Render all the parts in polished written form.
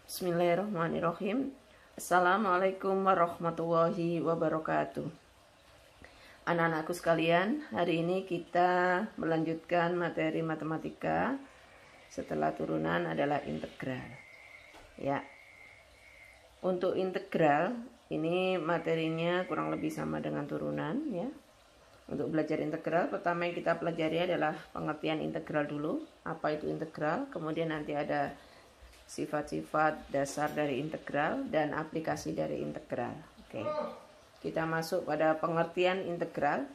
Bismillahirrahmanirrahim. Assalamualaikum warahmatullahi wabarakatuh. Anak-anakku sekalian, hari ini kita melanjutkan materi matematika. Setelah turunan adalah integral. Ya. Untuk integral ini materinya kurang lebih sama dengan turunan ya. Untuk belajar integral, pertama yang kita pelajari adalah pengertian integral dulu. Apa itu integral? Kemudian nanti ada sifat-sifat dasar dari integral dan aplikasi dari integral. Oke. Kita masuk pada pengertian integral.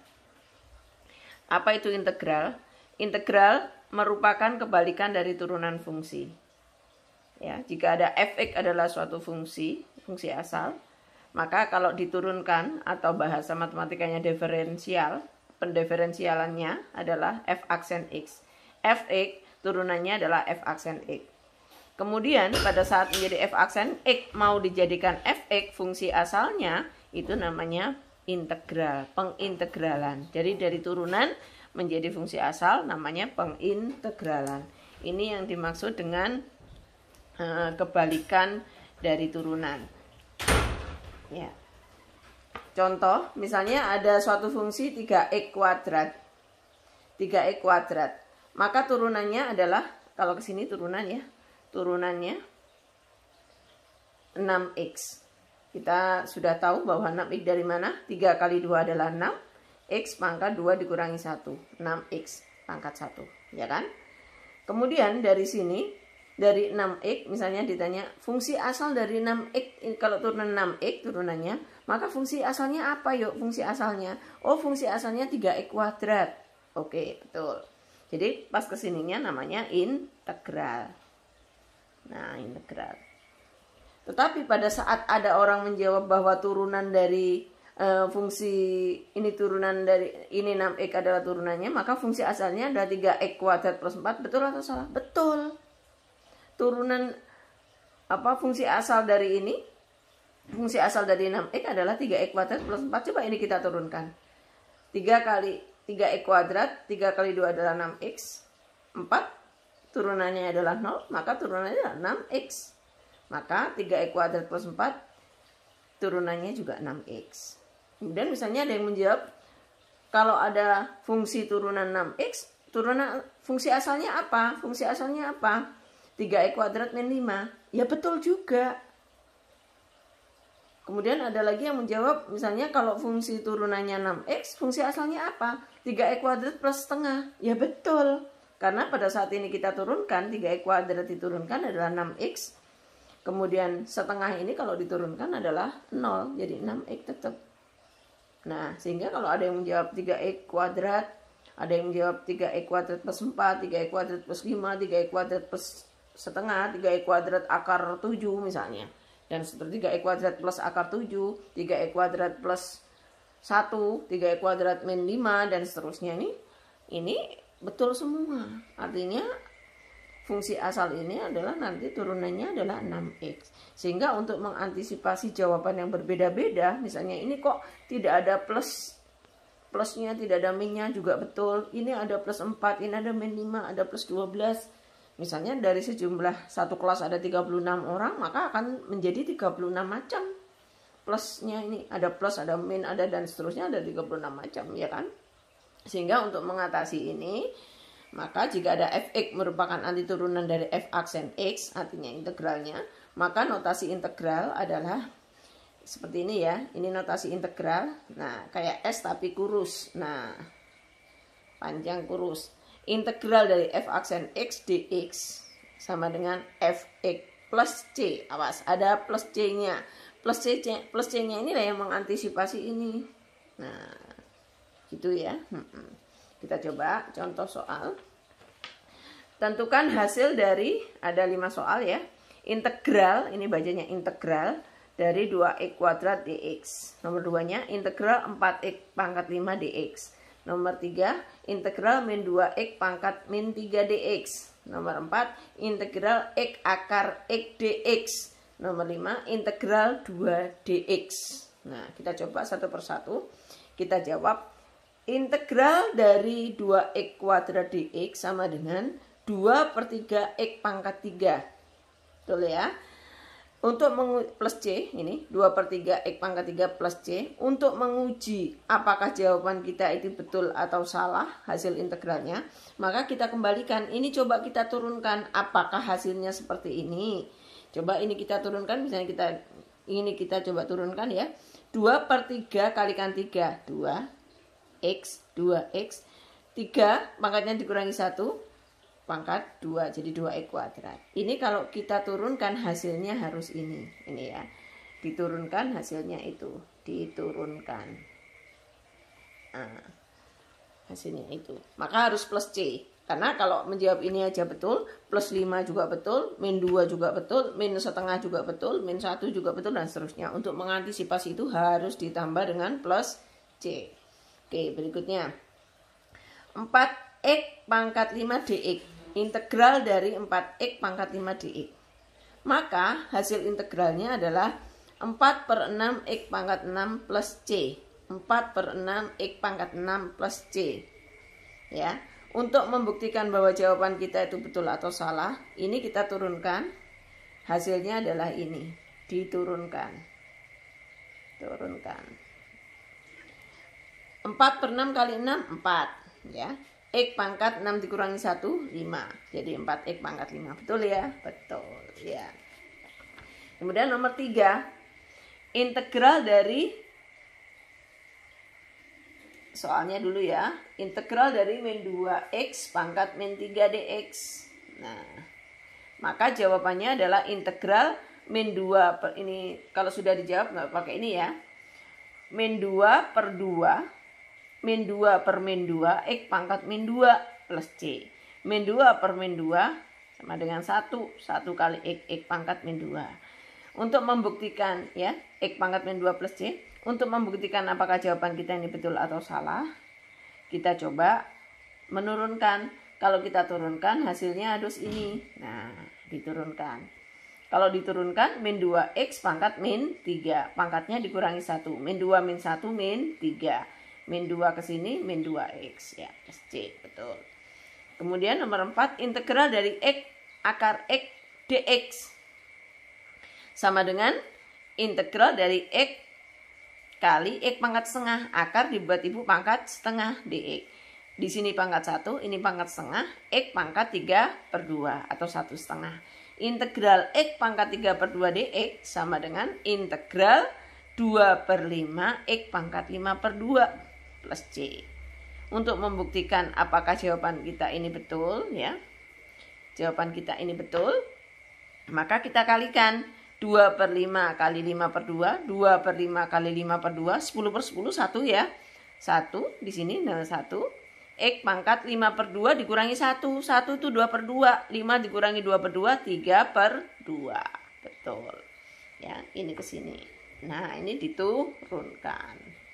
Apa itu integral? Integral merupakan kebalikan dari turunan fungsi. Ya, jika ada fx adalah suatu fungsi asal, maka kalau diturunkan atau bahasa matematikanya diferensial, pendiferensialannya adalah f aksen x. Fx turunannya adalah f aksen x. Kemudian pada saat menjadi f aksen x mau dijadikan fx fungsi asalnya, itu namanya integral, pengintegralan. Jadi dari turunan menjadi fungsi asal namanya pengintegralan. Ini yang dimaksud dengan kebalikan dari turunan. Ya. Contoh, misalnya ada suatu fungsi 3x kuadrat. 3x kuadrat. Maka turunannya adalah, kalau ke sini turunan ya, turunannya 6x. Kita sudah tahu bahwa 6x dari mana? 3 kali 2 adalah 6. X pangkat 2 dikurangi 1. 6x pangkat 1. Ya kan? Kemudian dari sini, dari 6x misalnya ditanya fungsi asal dari 6x. Kalau turunan 6x turunannya, maka fungsi asalnya apa yuk? Fungsi asalnya. Oh, fungsi asalnya 3x kuadrat. Oke, betul. Jadi pas kesininya namanya integral. Nah, integral. Tetapi pada saat ada orang menjawab bahwa turunan dari fungsi ini turunan dari ini 6x adalah turunannya, maka fungsi asalnya adalah 3x kuadrat plus 4. Betul atau salah? Betul. Turunan fungsi asal dari ini? Fungsi asal dari 6x adalah 3x kuadrat plus 4. Coba ini kita turunkan. 3 kali 3x kuadrat, 3 kali 2 adalah 6x. 4 turunannya adalah 0, maka turunannya adalah 6x. Maka 3x kuadrat plus 4 turunannya juga 6x. Kemudian misalnya ada yang menjawab, kalau ada fungsi turunan 6x, turunan fungsi asalnya apa? Fungsi asalnya apa? 3x kuadrat min 5. Ya betul juga. Kemudian ada lagi yang menjawab, misalnya kalau fungsi turunannya 6x, fungsi asalnya apa? 3x kuadrat plus setengah. Ya betul. Karena pada saat ini kita turunkan, 3x kuadrat diturunkan adalah 6x. Kemudian setengah ini kalau diturunkan adalah 0. Jadi 6x tetap. Nah, sehingga kalau ada yang menjawab 3x kuadrat, ada yang menjawab 3x kuadrat plus 4, 3x kuadrat plus 5, 3x kuadrat plus setengah, 3x kuadrat akar 7 misalnya. Dan seperti 3x kuadrat plus akar 7, 3x kuadrat plus 1, 3x kuadrat min 5, dan seterusnya ini betul semua. Artinya fungsi asal ini adalah nanti turunannya adalah 6x. Sehingga untuk mengantisipasi jawaban yang berbeda-beda, misalnya ini kok tidak ada plusnya, tidak ada minnya juga betul. Ini ada plus 4, ini ada min 5, ada plus 12. Misalnya dari sejumlah satu kelas ada 36 orang, maka akan menjadi 36 macam. Plusnya ini ada plus, ada min, ada dan seterusnya, ada 36 macam, ya kan? Sehingga untuk mengatasi ini, maka jika ada fx merupakan antiturunan dari f aksen x, artinya integralnya, maka notasi integral adalah seperti ini ya. Ini notasi integral. Nah, kayak S tapi kurus. Nah, panjang kurus. Integral dari f aksen x dx sama dengan fx plus c. Awas, ada plus c-nya. Plus c-nya inilah yang mengantisipasi ini. Nah, gitu ya. Kita coba contoh soal. Tentukan hasil dari, ada 5 soal ya. Integral, ini bacanya integral dari 2x kuadrat dx. Nomor 2-nya integral 4x pangkat 5 dx. Nomor 3, integral min 2x pangkat min 3 dx. Nomor 4, integral x akar x dx. Nomor 5, integral 2 dx. Nah, kita coba satu persatu. Kita jawab. Integral dari 2x kuadrat dx sama dengan 2/3 x pangkat 3. Betul ya? Untuk plus C, ini 2/3 X pangkat 3 plus C. Untuk menguji apakah jawaban kita itu betul atau salah hasil integralnya, maka kita kembalikan. Ini coba kita turunkan, apakah hasilnya seperti ini. Coba ini kita turunkan, misalnya kita coba turunkan ya. 2/3 kalikan 3, 2x, 2x. 3 pangkatnya dikurangi 1, pangkat 2, jadi 2x kuadrat. Ini kalau kita turunkan hasilnya harus ini ya. Diturunkan hasilnya itu, diturunkan. Nah, hasilnya itu. Maka harus plus C. Karena kalau menjawab ini aja betul, plus 5 juga betul, min 2 juga betul, min setengah juga betul, min 1 juga betul, dan seterusnya. Untuk mengantisipasi itu harus ditambah dengan plus C. Oke, berikutnya. 4x pangkat 5 dx. Integral dari 4x pangkat 5 dx. Maka hasil integralnya adalah 4/6 x pangkat 6 plus c. 4/6 x pangkat 6 plus c. Ya. Untuk membuktikan bahwa jawaban kita itu betul atau salah, ini kita turunkan. Hasilnya adalah ini. Diturunkan. Turunkan. 4/6 kali 6, 4. Ya. X pangkat 6 dikurangi 1, 5. Jadi 4x pangkat 5. Betul ya? Betul. Ya. Kemudian nomor 3. Integral dari, soalnya dulu ya. Integral dari min 2x pangkat min 3 dx. Nah, maka jawabannya adalah integral min 2 ini kalau sudah dijawab nggak pakai ini ya. Min 2/2. Min 2 per min 2 x pangkat min 2 plus c. Min 2 per min 2 sama dengan 1. 1 kali x pangkat min 2. Untuk membuktikan ya, x pangkat min 2 plus c. Untuk membuktikan apakah jawaban kita ini betul atau salah, kita coba menurunkan. Kalau kita turunkan hasilnya harus ini. Nah, diturunkan. Kalau diturunkan min 2x pangkat min 3. Pangkatnya dikurangi 1. Min 2 min 1 min 3. Min 2 ke sini, min 2x. Ya, plus C, betul. Kemudian nomor 4, integral dari x akar x dx. Sama dengan integral dari x kali x pangkat setengah. Akar dibuat ibu pangkat setengah dx. Di sini pangkat 1, ini pangkat setengah. X pangkat 3/2 atau 1/2. Integral x pangkat 3/2 dx sama dengan integral 2/5 x pangkat 5/2 plus c. Untuk membuktikan apakah jawaban kita ini betul ya. Jawaban kita ini betul, maka kita kalikan 2/5 kali 5/2, 2/5 kali 5/2, 10/10 1 ya. 1 di sini 1. X pangkat 5/2 dikurangi 1. 1 itu 2/2. 5 dikurangi 2/2, 3/2. Betul. Ya, ini ke sini. Nah, ini diturunkan.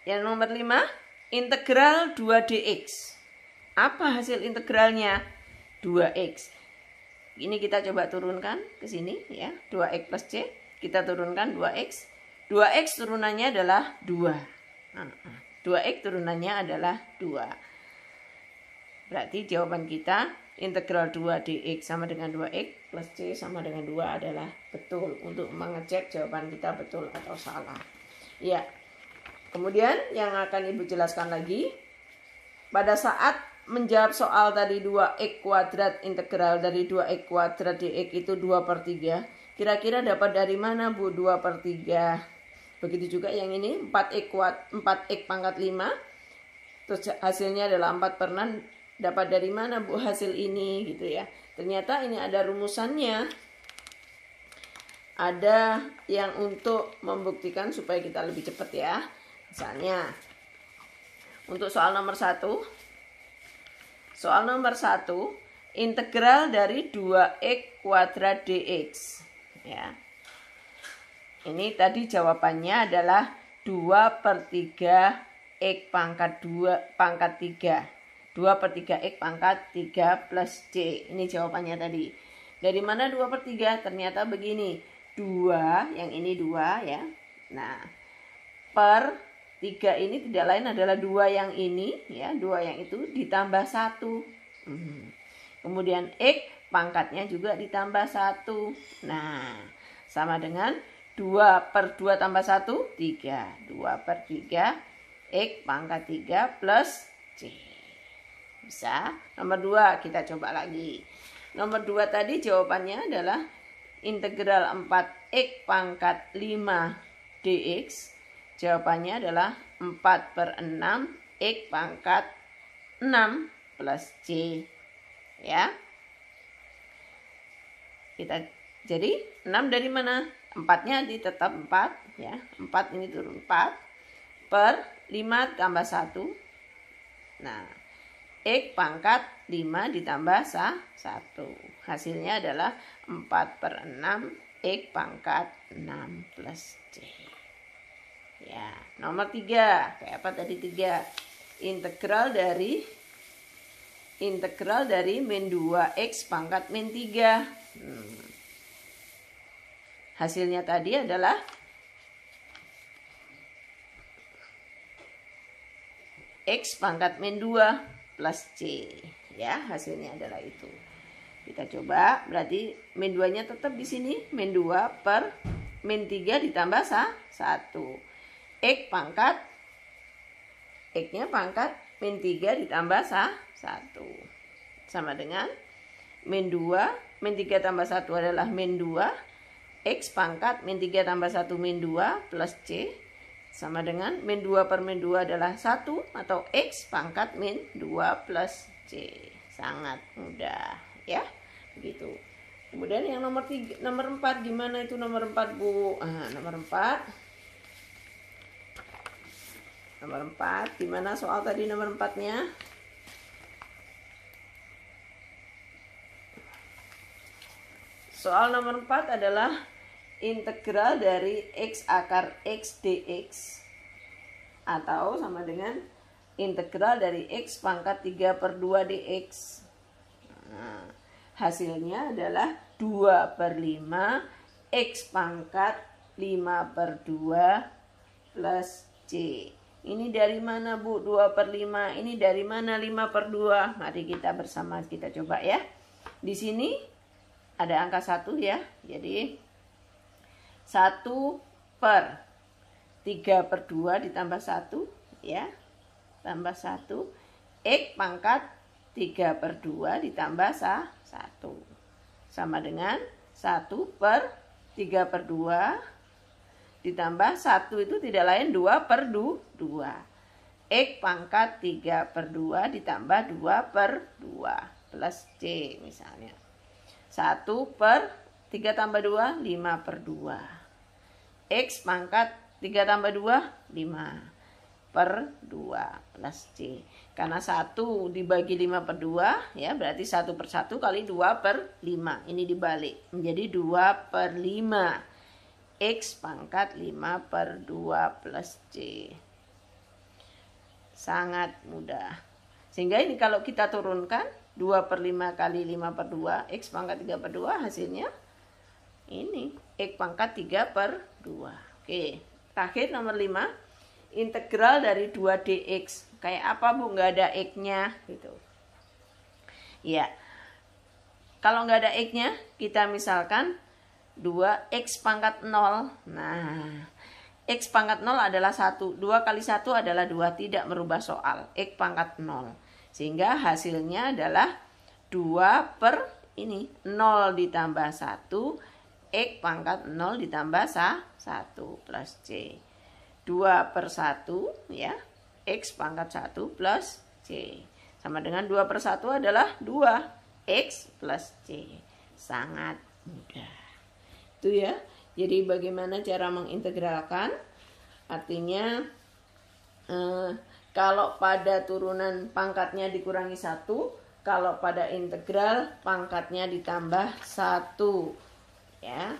Yang nomor 5, integral 2 dx. Apa hasil integralnya? 2x. Ini kita coba turunkan ke sini ya. 2x plus c. Kita turunkan 2x. 2x turunannya adalah 2. 2x turunannya adalah 2. Berarti jawaban kita integral 2 dx sama dengan 2x plus c sama dengan 2 adalah betul. Untuk mengecek jawaban kita betul atau salah. Ya. Kemudian yang akan Ibu jelaskan lagi, pada saat menjawab soal tadi 2x kuadrat integral dari 2x kuadrat dx itu 2/3. Kira-kira dapat dari mana Bu 2/3? Begitu juga yang ini 4x pangkat 5. Terus hasilnya adalah 4/6. Dapat dari mana Bu hasil ini gitu ya. Ternyata ini ada rumusannya. Ada yang untuk membuktikan supaya kita lebih cepat ya. Misalnya, untuk soal nomor 1. Soal nomor 1, integral dari 2x kuadrat dx. Ya. Ini tadi jawabannya adalah 2/3 x pangkat 2 pangkat 3. 2/3 x pangkat 3 plus c. Ini jawabannya tadi. Dari mana 2/3? Ternyata begini. 2, yang ini 2 ya. Nah, per 3 ini tidak lain adalah 2 yang ini ya, 2 yang itu ditambah 1. Kemudian x pangkatnya juga ditambah 1. Nah, sama dengan 2/2 tambah 1, 3. 2/3 X pangkat 3 plus C. Bisa. Nomor 2 kita coba lagi. Nomor 2 tadi jawabannya adalah integral 4X pangkat 5 dx. Jawabannya adalah 4/6 X pangkat 6 plus C. Ya. Jadi 6 dari mana? 4-nya tetap 4 ya. 4 ini turun 4 per 5 tambah 1. Nah, X pangkat 5 ditambah 1. Hasilnya adalah 4/6 X pangkat 6 plus C. Ya, nomor 3. Kayak apa tadi 3? Integral dari min 2X pangkat min 3. Hasilnya tadi adalah X pangkat min 2 plus C. Ya, hasilnya adalah itu. Kita coba, berarti min 2-nya tetap di sini. Min 2 per min 3 ditambah 1. X pangkat, X-nya pangkat min 3 ditambah 1. Sama dengan min 2, min 3 tambah 1 adalah min 2. X pangkat min 3 tambah 1 min 2 plus C. Sama dengan min 2 per min 2 adalah 1 atau X pangkat min 2 plus C. Sangat mudah ya. Begitu. Kemudian yang nomor 4 gimana itu nomor 4, Bu? Nomor 4. Nomor 4 gimana soal tadi nomor 4-nya? Soal nomor 4 adalah integral dari X akar X dx atau sama dengan integral dari X pangkat 3/2 dx. Nah, hasilnya adalah 2/5 X pangkat 5/2 plus C. Ini dari mana, Bu? 2/5. Ini dari mana 5/2? Mari kita bersama kita coba ya. Di sini ada angka 1 ya. Jadi 1/3/2 ditambah 1 ya. Tambah 1 X pangkat 3/2 ditambah 1. Sama dengan 1/3/2 ditambah 1 itu tidak lain 2/2. X pangkat 3/2 ditambah 2/2 plus C misalnya. 1/3 tambah 2, 5/2. X pangkat 3 tambah 2, 5/2 plus C. Karena 1 dibagi 5/2, ya berarti 1/1 kali 2/5. Ini dibalik, menjadi 2/5. X pangkat 5/2 plus C. Sangat mudah. Sehingga ini kalau kita turunkan, 2/5 kali 5/2, X pangkat 3/2, hasilnya ini X pangkat 3/2. Oke, terakhir nomor 5, integral dari 2 dx. Kayak apa, Bu? Nggak ada X-nya gitu. Ya, kalau nggak ada X-nya, kita misalkan 2X pangkat 0. Nah, X pangkat 0 adalah 1. 2 kali 1 adalah 2. Tidak merubah soal. X pangkat 0. Sehingga hasilnya adalah 2 per ini 0 ditambah 1 X pangkat 0 ditambah 1 plus C. 2/1 ya, X pangkat 1 plus C. Sama dengan 2/1 adalah 2 X plus C. Sangat mudah. Itu ya. Jadi bagaimana cara mengintegralkan? Artinya kalau pada turunan pangkatnya dikurangi 1, kalau pada integral pangkatnya ditambah 1. Ya.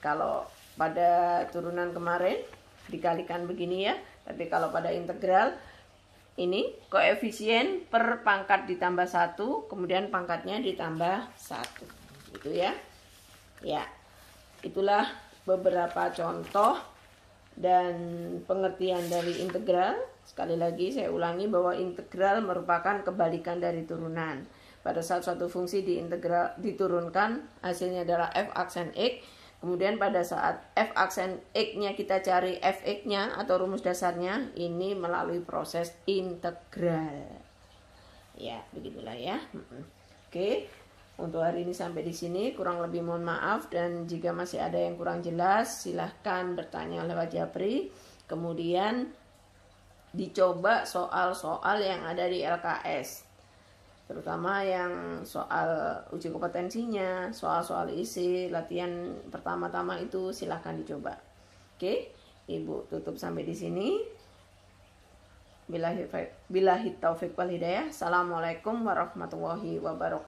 Kalau pada turunan kemarin dikalikan begini ya, tapi kalau pada integral ini koefisien per pangkat ditambah 1, kemudian pangkatnya ditambah 1. Gitu ya. Ya. Itulah beberapa contoh dan pengertian dari integral. Sekali lagi saya ulangi bahwa integral merupakan kebalikan dari turunan. pada saat suatu fungsi diturunkan hasilnya adalah f aksen x. Kemudian pada saat f aksen x-nya kita cari fx-nya atau rumus dasarnya, ini melalui proses integral. Ya, begitulah ya. Oke. Untuk hari ini sampai di sini, kurang lebih mohon maaf, dan jika masih ada yang kurang jelas silahkan bertanya lewat Japri. Kemudian dicoba soal-soal yang ada di LKS, terutama yang soal uji kompetensinya, soal-soal isi latihan pertama-tama itu silahkan dicoba. Oke, Ibu tutup sampai di sini. Billahi taufiq wal hidayah. Assalamualaikum warahmatullahi wabarakatuh.